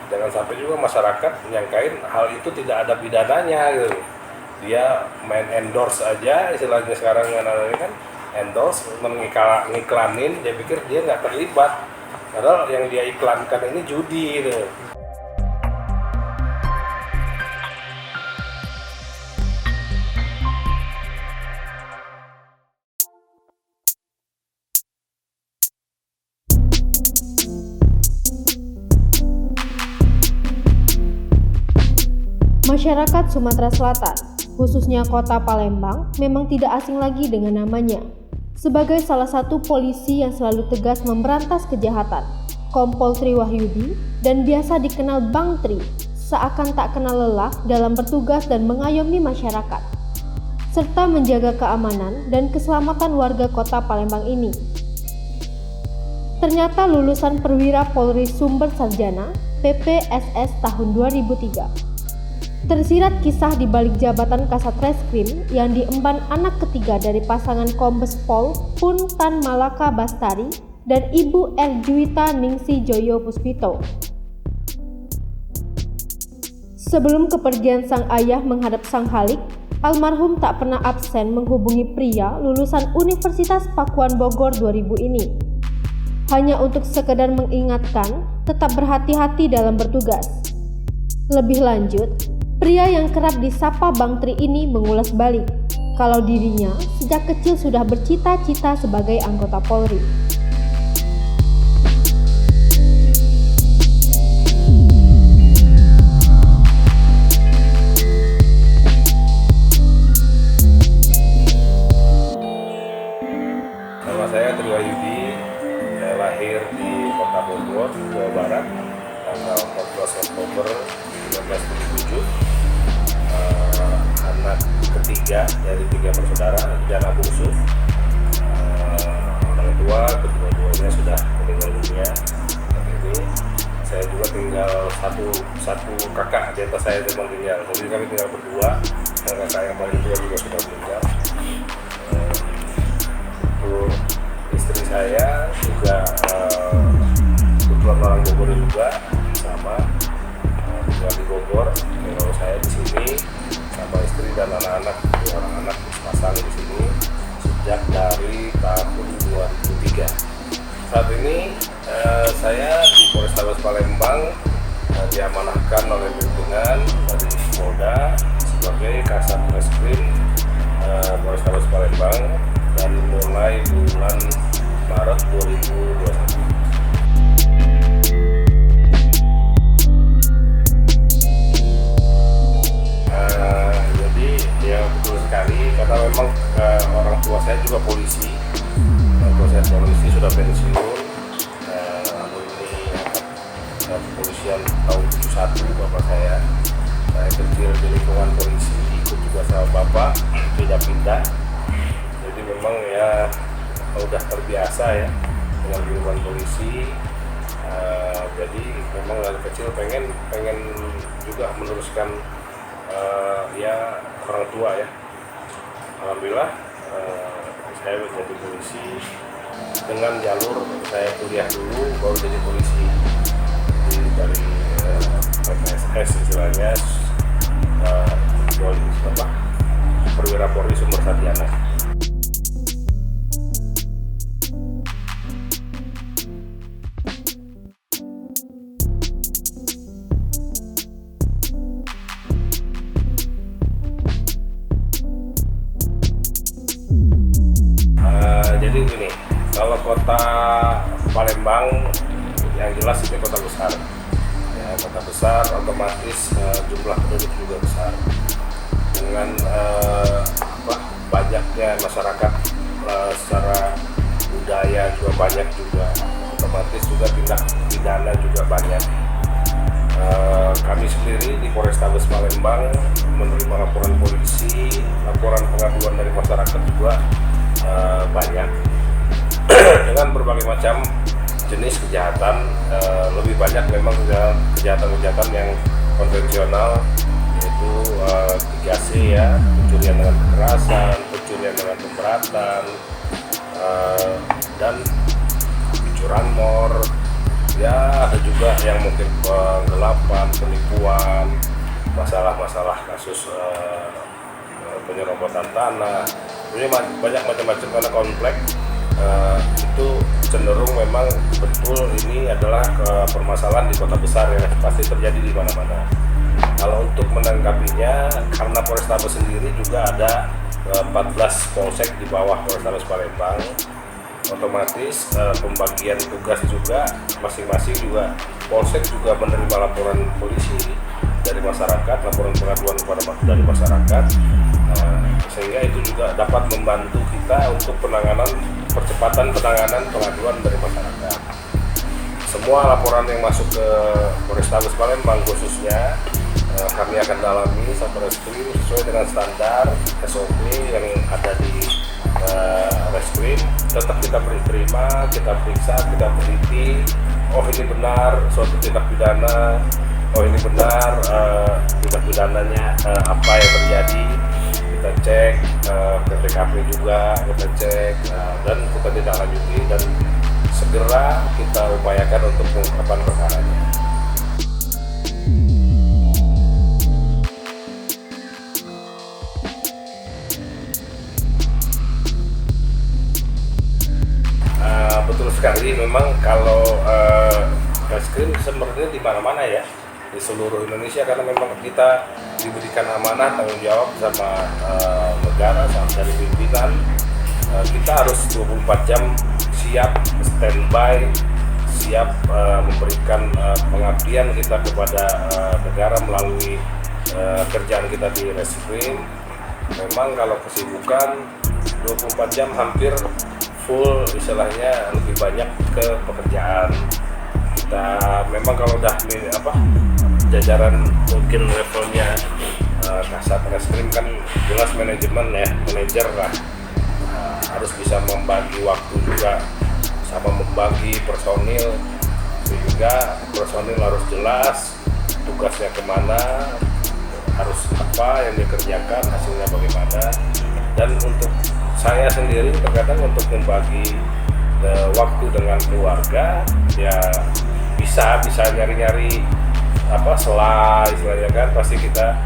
jangan sampai juga masyarakat menyangkain hal itu tidak ada pidananya gitu. Dia main endorse aja, istilahnya sekarang kan endorse, mengiklanin, dia pikir dia nggak terlibat, padahal yang dia iklankan ini judi gitu. Masyarakat Sumatera Selatan, khususnya kota Palembang, memang tidak asing lagi dengan namanya. Sebagai salah satu polisi yang selalu tegas memberantas kejahatan, Kompol Tri Wahyudi dan biasa dikenal Bang Tri, seakan tak kenal lelah dalam bertugas dan mengayomi masyarakat, serta menjaga keamanan dan keselamatan warga kota Palembang ini. Ternyata lulusan Perwira Polri Sumber Sarjana PPSS tahun 2003. Tersirat kisah di balik jabatan Kasat Reskrim yang diemban anak ketiga dari pasangan Kombes Pol Pun Tan Malaka Bastari dan Ibu Erjuita Ningsi Joyo Puspito. Sebelum kepergian sang ayah menghadap sang halik, almarhum tak pernah absen menghubungi pria lulusan Universitas Pakuan Bogor 2000 ini. Hanya untuk sekedar mengingatkan tetap berhati-hati dalam bertugas. Lebih lanjut, pria yang kerap disapa Bang Tri ini mengulas balik kalau dirinya sejak kecil sudah bercita-cita sebagai anggota Polri. Nama saya Tri Wahyudi, saya lahir di Kota Bogor, Jawa Barat, tanggal 14 Oktober 1977. Anak ketiga dari 3 bersaudara dan anak bungsu. Orang tua kedua-duanya sudah meninggal dunia. Ini saya juga tinggal satu kakak di atas saya yang tinggal. Jadi kami tinggal berdua. Dan kakak yang paling tua juga sudah meninggal. Untuk istri saya juga kebetulan orang Bogor juga sama, tinggal di Bogor. Kalau saya di sini sama istri dan anak-anak, orang anak pasang di sini sejak dari tahun 2003. Saat ini saya di Polrestabes Palembang diamanahkan oleh pimpinan dari Polda sebagai Kasat Reskrim Polrestabes Palembang dan mulai bulan Maret 2021. Ya betul sekali, karena memang orang tua saya juga polisi. Orang tua saya polisi sudah pensiun. Lalu ini kepolisian tahun 71 bapak saya. Saya kecil di lingkungan polisi, ikut juga sama bapak, pindah-pindah. Jadi memang ya udah terbiasa ya dengan lingkungan polisi. Jadi memang dari kecil pengen juga meneruskan ya orang tua ya. Alhamdulillah saya menjadi polisi dengan jalur saya kuliah dulu baru jadi polisi. Jadi dari PPSS istilahnya Perwira Polri Sumber Sarjana. Jadi gini, kalau kota Palembang yang jelas ini kota besar. Ya, kota besar otomatis jumlah penduduk juga besar. Dengan banyaknya masyarakat secara budaya juga banyak juga, otomatis juga tindak pidana juga banyak. Kami sendiri di Polrestabes Palembang menerima laporan polisi, laporan pengaduan dari masyarakat juga banyak dengan berbagai macam jenis kejahatan. Lebih banyak memang kejahatan-kejahatan yang konvensional, yaitu 3C ya, pencurian dengan kekerasan, pencurian dengan pemberatan, dan curanmor, Ya ada juga yang mungkin penggelapan, penipuan, masalah-masalah kasus penyerobotan tanah. Ini banyak macam-macam karena komplek. Itu cenderung memang betul ini adalah permasalahan di kota besar ya, pasti terjadi di mana-mana. Kalau untuk menanggapinya, karena Polrestabes sendiri juga ada 14 polsek di bawah Polrestabes Palembang, otomatis pembagian tugas juga masing-masing juga polsek juga menerima laporan polisi dari masyarakat, laporan pengaduan dari masyarakat, sehingga itu juga dapat membantu kita untuk percepatan penanganan pengaduan dari masyarakat. Semua laporan yang masuk ke Polrestabes Palembang khususnya kami akan dalami Satreskrim sesuai dengan standar SOP yang ada di Reskrim. Tetap kita terima, kita periksa, kita teliti. Oh ini benar suatu tindak pidana. Oh ini benar tindak pidananya apa yang terjadi. Kita cek ke TKP juga, kita cek dan kita tidak lanjuti dan segera kita upayakan untuk pengungkapan perkaranya. Betul sekali, memang kalau Reskrim sebenarnya di mana-mana ya, di seluruh Indonesia, karena memang kita diberikan amanah tanggung jawab sama negara, sama dari pimpinan. Kita harus 24 jam siap standby, siap memberikan pengabdian kita kepada negara melalui kerjaan kita di Reskrim. Memang kalau kesibukan 24 jam hampir full, istilahnya lebih banyak ke pekerjaan. Kita memang kalau udah jajaran mungkin levelnya Kasat Reskrim kan jelas manajemen ya, manajer lah, harus bisa membagi waktu juga sama membagi personil, sehingga personil harus jelas tugasnya kemana, harus apa yang dikerjakan, hasilnya bagaimana. Dan untuk saya sendiri terkadang untuk membagi waktu dengan keluarga ya bisa nyari-nyari sela istilahnya kan, pasti kita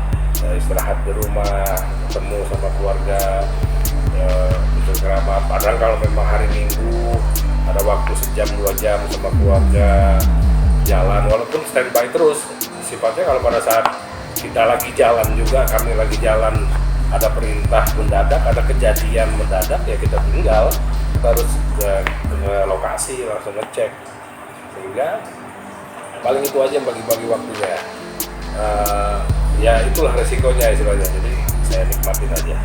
istirahat di rumah, ketemu sama keluarga, bercengkrama. Padahal kalau memang hari Minggu ada waktu sejam 2 jam sama keluarga jalan, walaupun standby terus sifatnya. Kalau pada saat kita lagi jalan juga, kami lagi jalan, ada perintah mendadak, ada kejadian mendadak, ya kita tinggal, kita harus ke lokasi langsung ngecek. Sehingga paling itu aja bagi-bagi waktunya. Ya itulah resikonya istilahnya, jadi saya nikmatin aja.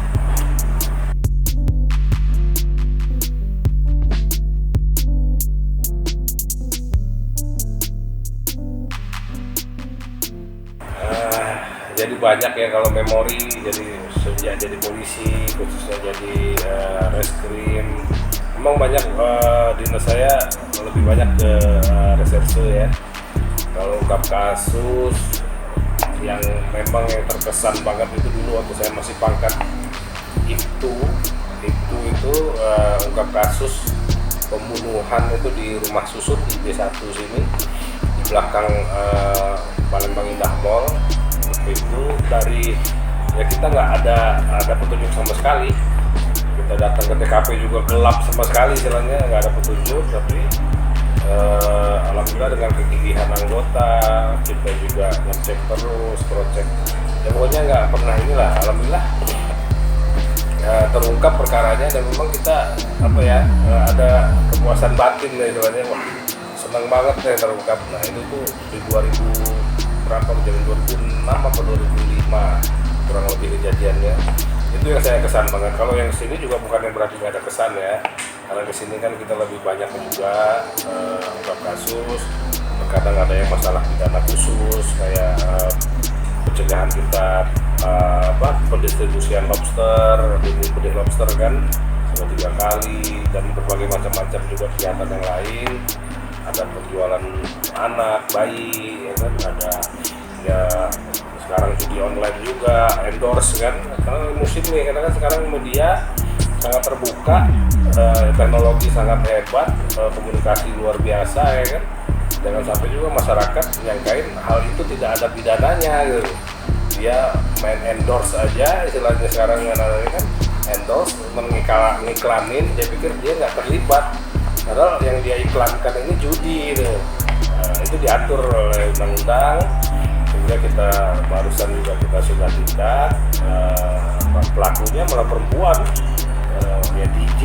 Jadi banyak ya kalau memori, jadi sejak jadi polisi, khususnya jadi Reskrim, memang banyak dinas saya lebih banyak ke reserse ya. Kalau ungkap kasus yang memang yang terkesan banget itu dulu waktu saya masih pangkat itu ungkap kasus pembunuhan itu di rumah Susut di B1 sini di belakang Palembang Indah Mall. Itu dari ya kita nggak ada petunjuk sama sekali. Kita datang ke TKP juga gelap sama sekali, istilahnya nggak ada petunjuk. Tapi alhamdulillah dengan kegigihan anggota kita juga ngecek terus, project. Ya pokoknya nggak pernah inilah, alhamdulillah terungkap perkaranya dan memang kita ada kepuasan batin ya istilahnya. Wah, senang banget ya terungkap. Nah itu tuh di 2000 berapa, jadi 2006 atau 2005 kurang lebih kejadiannya. Itu yang saya kesan banget. Kalau yang sini juga bukan yang berarti nggak ada kesan ya, karena di sini kan kita lebih banyak juga ungkap kasus. Kadang ada yang masalah pidana khusus kayak pencegahan kita pendistribusian lobster, benih lobster kan sudah 3 kali, dan berbagai macam-macam juga kegiatan yang lain. Ada penjualan anak, bayi, ya kan, ada ya sekarang judi online juga, endorse kan, karena musim nih, karena kan sekarang media sangat terbuka, teknologi sangat hebat, komunikasi luar biasa ya kan, Jangan sampai juga masyarakat menyangkain hal itu tidak ada pidananya gitu. Dia main endorse aja, istilahnya sekarang yang namanya kan endorse, mengiklanin, dia pikir dia nggak terlibat. Padahal yang dia iklankan ini judi gitu. Itu diatur oleh undang-undang. Sehingga kita barusan juga kita sudah tindak, pelakunya malah perempuan, ya DJ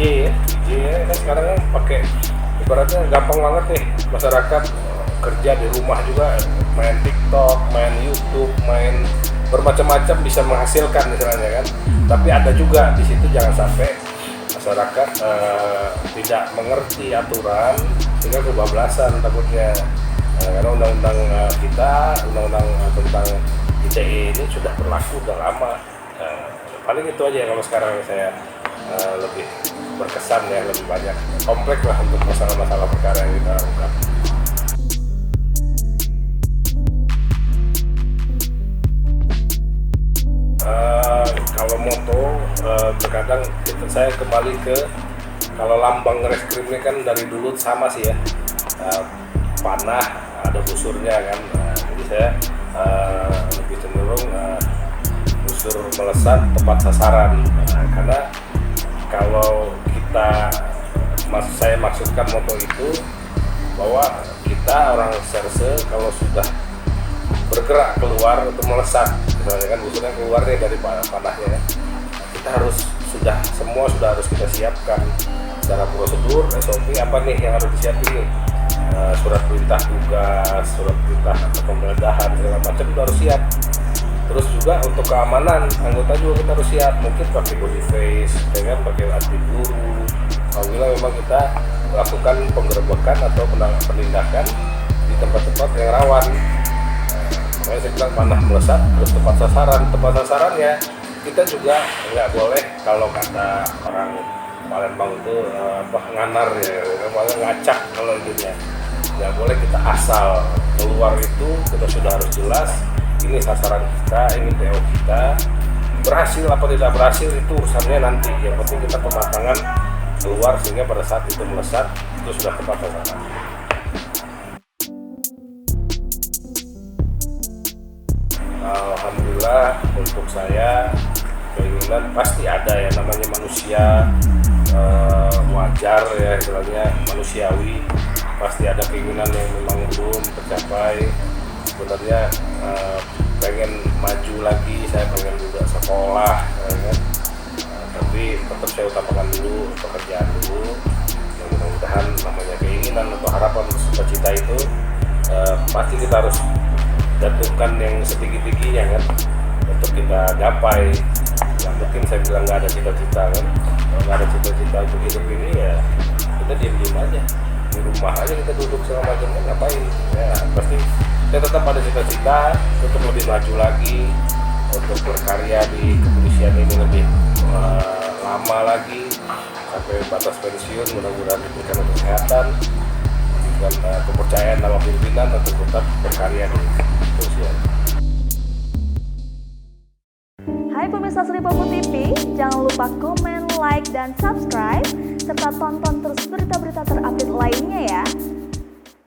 kan sekarang kan pakai ibaratnya gampang banget nih masyarakat kerja di rumah juga main TikTok, main YouTube, main bermacam-macam bisa menghasilkan misalnya kan. Tapi ada juga di situ jangan sampai masyarakat tidak mengerti aturan sehingga kebablasan takutnya. Karena undang-undang kita, undang-undang tentang ITE ini sudah berlaku udah lama. Paling itu aja kalau sekarang saya lebih berkesan ya, lebih banyak kompleks lah untuk masalah-masalah perkara yang kita lakukan. Kalau moto terkadang saya kembali ke kalau lambang reskrim ini kan dari dulu sama sih ya, panah ada busurnya kan, jadi saya lebih cenderung busur melesat tepat sasaran, karena kalau saya maksudkan moto itu bahwa kita orang serse kalau sudah bergerak keluar untuk melesat, misalnya kan busurnya keluar nih dari panahnya, kita semua sudah harus kita siapkan secara prosedur, SOP apa nih yang harus disiapin nih, surat perintah tugas, surat perintah atau penggeledahan segala macam itu harus siap. Terus juga untuk keamanan anggota juga kita harus siap, mungkin pakai body face, dengan pakai anti peluru. Apabila memang kita melakukan penggerebekan atau penindakan di tempat-tempat yang rawan. Makanya saya bilang panah melesat terus tepat sasaran. Tepat sasarannya kita juga nggak boleh, kalau kata orang Palembang itu nganar ya, malah ngacak kalau itunya. Nggak boleh kita asal keluar, itu kita sudah harus jelas ini sasaran kita, ini TO kita. Berhasil apa tidak berhasil itu urusannya nanti, yang penting kita pematangan keluar sehingga pada saat itu melesat itu sudah tepat sasaran. Alhamdulillah untuk saya keinginan pasti ada ya, namanya manusia, wajar ya istilahnya, manusiawi, pasti ada keinginan yang memang belum tercapai. Sebenarnya pengen maju lagi, saya pengen juga sekolah ya kan? Tapi tetap saya utamakan dulu pekerjaan dulu. Ya, mudah-mudahan namanya keinginan atau harapan cita-cita itu pasti kita harus jatuhkan yang setinggi-tingginya kan untuk kita gapai. Yang mungkin saya bilang nggak ada cita-cita kan, kalau nggak ada cita-cita untuk hidup ini ya kita diem-diem aja di rumah aja, kita duduk segala macam kan ngapain ya. Pasti saya tetap ada cita-cita untuk lebih maju lagi, untuk berkarya di kepolisian ini lebih lama lagi sampai batas pensiun. Mudah-mudahan diberikan kesehatan dan kepercayaan dalam pimpinan untuk tetap berkarya di kepolisian. Hai pemirsa Sri Popo TV, jangan lupa komen, like, dan subscribe, serta tonton terus berita-berita terupdate lainnya ya.